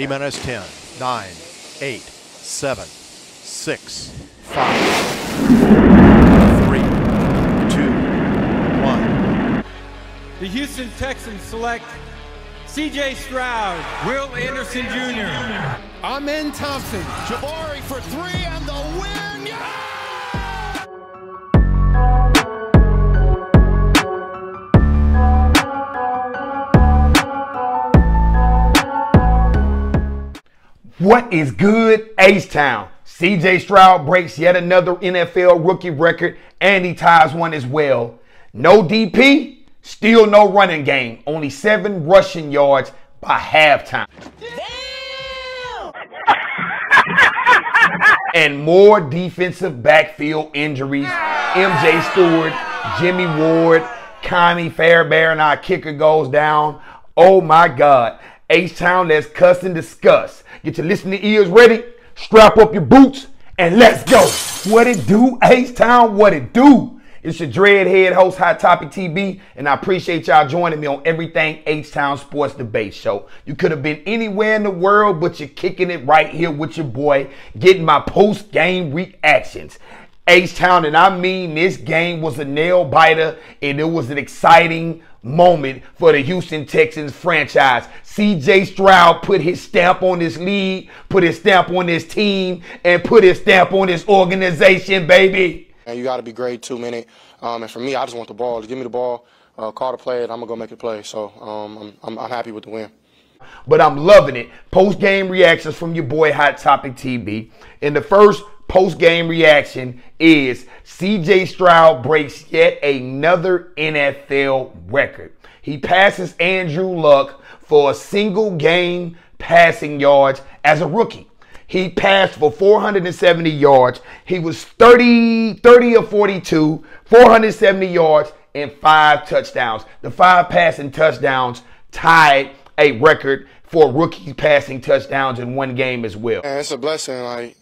T-minus 10, 9, 8, 7, 6, 5, 3, 2, 1. The Houston Texans select C.J. Stroud, Will Anderson Jr., Amen Thompson, Jabari for three and the win. Yeah! What is good, H-Town? C.J. Stroud breaks yet another NFL rookie record, and he ties one as well. No DP, still no running game. Only 7 rushing yards by halftime. And more defensive backfield injuries. M.J. Stewart, Jimmy Ward, Connie Fairbairn, our kicker goes down. Oh my God. H-Town, let's cuss and discuss. Get your listening ears ready, strap up your boots, and let's go. What it do, H-Town? What it do? It's your dreadhead host, Hot Topic TB, and I appreciate y'all joining me on Everything H-Town Sports Debate Show. You could have been anywhere in the world, but you're kicking it right here with your boy, getting my post-game reactions. H-Town, and I mean this game was a nail-biter, and it was an exciting moment for the Houston Texans franchise. C.J. Stroud put his stamp on this league, put his stamp on this team, and put his stamp on this organization, baby. And you got to be great 2 minute. And for me, I just want the ball. Give me the ball, call the play, and I'm gonna go make a play. So I'm happy with the win. But I'm loving it. Post-game reactions from your boy Hot Topic TB. And the first post-game reaction is C.J. Stroud breaks yet another NFL record. He passes Andrew Luck for a single game passing yards as a rookie. He passed for 470 yards. He was 30 of 42, 470 yards, and 5 touchdowns. The 5 passing touchdowns tied a record for rookie passing touchdowns in one game as well. And it's a blessing, like,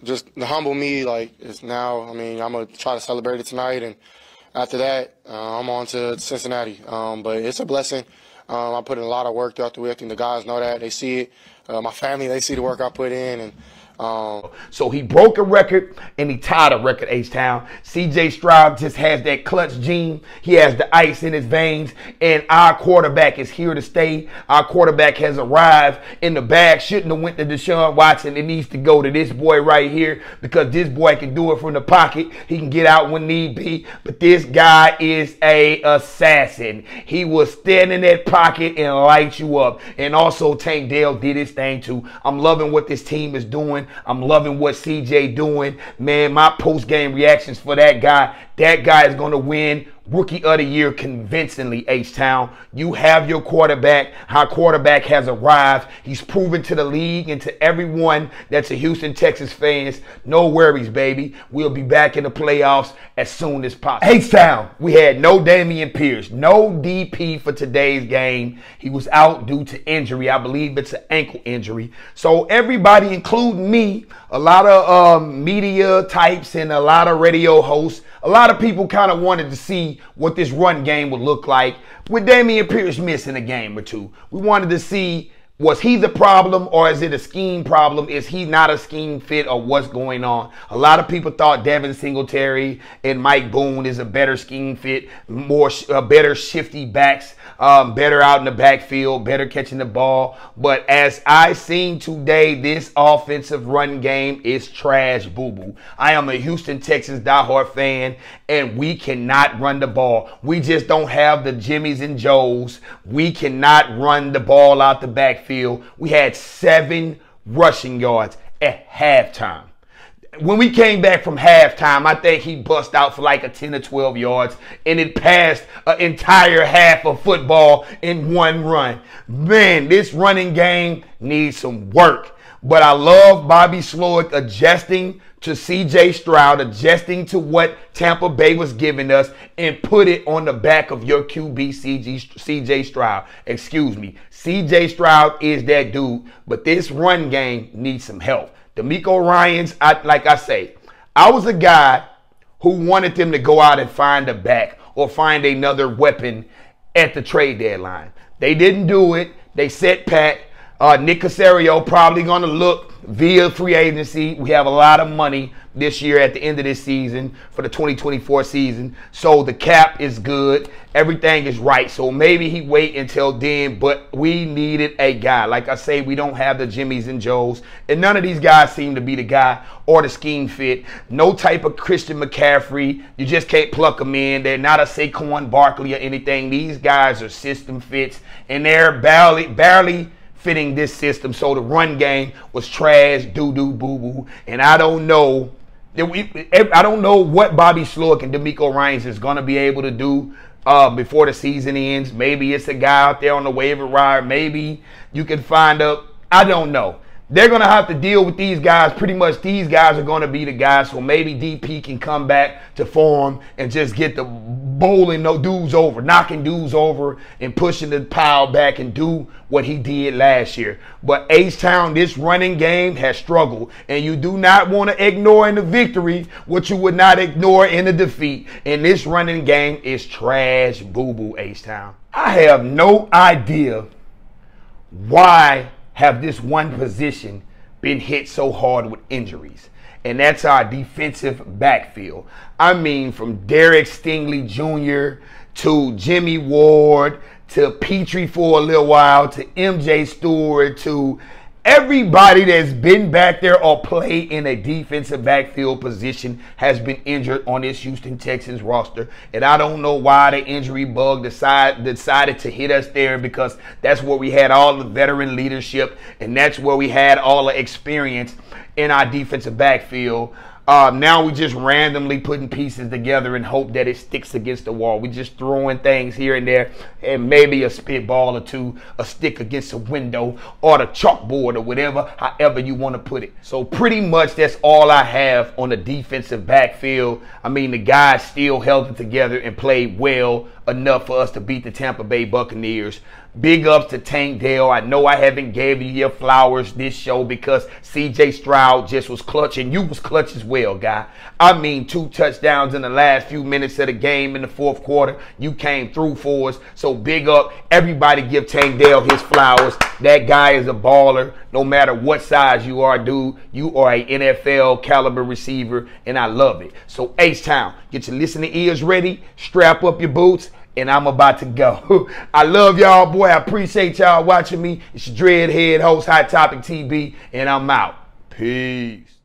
just to humble me, like, it's now, I mean, I'm going to try to celebrate it tonight, and after that, I'm on to Cincinnati. But it's a blessing. I put in a lot of work throughout the week. I think the guys know that. They see it. My family, they see the work I put in, and so he broke a record and he tied a record, H-Town. C.J. Stroud just has that clutch gene. He has the ice in his veins, and our quarterback is here to stay. Our quarterback has arrived, and the bag shouldn't have went to Deshaun Watson. It needs to go to this boy right here, because this boy can do it from the pocket. He can get out when need be, but this guy is a assassin. He will stand in that pocket and light you up. And also Tank Dell did his thing too. I'm loving what this team is doing. I'm loving what CJ doing. Man, my post-game reactions for that guy. That guy is going to win Rookie of the Year convincingly, H-Town. You have your quarterback. Our quarterback has arrived. He's proven to the league and to everyone that's a Houston Texans fans, no worries, baby. We'll be back in the playoffs as soon as possible. H-Town, we had no Dameon Pierce, no DP for today's game. He was out due to injury. I believe it's an ankle injury. So everybody, including me, a lot of media types and a lot of radio hosts, a lot of people kind of wanted to see what this run game would look like with Dameon Pierce missing a game or two. We wanted to see, was he the problem, or is it a scheme problem? Is he not a scheme fit, or what's going on? A lot of people thought Devin Singletary and Mike Boone is a better scheme fit, better shifty backs, better out in the backfield, better catching the ball. But as I seen today, this offensive run game is trash boo-boo. I am a Houston Texans diehard fan, and we cannot run the ball. We just don't have the Jimmys and Joes. We cannot run the ball out the backfield. We had 7 rushing yards at halftime. When we came back from halftime, I think he bust out for like a 10 or 12 yards, and it passed an entire half of football in one run. Man, this running game needs some work. But I love Bobby Slowick adjusting to C.J. Stroud, adjusting to what Tampa Bay was giving us, and put it on the back of your QB, C.J. Stroud. Excuse me. C.J. Stroud is that dude, but this run game needs some help. D'Amico Ryans, like I say, I was a guy who wanted them to go out and find a back or find another weapon at the trade deadline. They didn't do it. They set pat. Nick Caserio probably going to look via free agency. We have a lot of money this year at the end of this season for the 2024 season. So the cap is good. Everything is right. So maybe he wait until then, but we needed a guy. Like I say, we don't have the Jimmys and Joes, and none of these guys seem to be the guy or the scheme fit. No type of Christian McCaffrey. You just can't pluck them in. They're not a Saquon Barkley or anything. These guys are system fits, and they're barely fitting this system. So the run game was trash, doo-doo, boo-boo. And I don't know what Bobby Slowick and DeMeco Ryans is going to be able to do before the season ends. Maybe it's a guy out there on the waiver wire. Maybe you can find I don't know. They're going to have to deal with these guys. Pretty much these guys are going to be the guys. So maybe DP can come back to form and just get the bowling dudes over, knocking dudes over and pushing the pile back and do what he did last year. But H-Town, this running game has struggled. And you do not want to ignore in the victory what you would not ignore in the defeat. And this running game is trash, boo-boo, H-Town. I have no idea why have this one position been hit so hard with injuries. And that's our defensive backfield. I mean, from Derek Stingley Jr. to Jimmy Ward to Petrie for a little while to MJ Stewart to everybody that's been back there or played in a defensive backfield position has been injured on this Houston Texans roster. And I don't know why the injury bug decided to hit us there, because that's where we had all the veteran leadership and that's where we had all the experience in our defensive backfield. Now we just randomly putting pieces together and hope that it sticks against the wall. We just throwing things here and there, and maybe a spitball or two, a stick against a window or the chalkboard or whatever, however you want to put it. So pretty much that's all I have on the defensive backfield. I mean, the guys still held it together and played well enough for us to beat the Tampa Bay Buccaneers. Big ups to Tank Dell. I know I haven't gave you your flowers this show because CJ Stroud just was clutch, and you was clutch as well, guy. I mean, 2 touchdowns in the last few minutes of the game in the fourth quarter. You came through for us. So big up. Everybody give Tank Dell his flowers. That guy is a baller. No matter what size you are, dude, you are a NFL caliber receiver, and I love it. So H-Town, get your listening ears ready, strap up your boots, and I'm about to go. I love y'all, boy. I appreciate y'all watching me. It's your Dreadhead host, Hot Topic TB, and I'm out. Peace.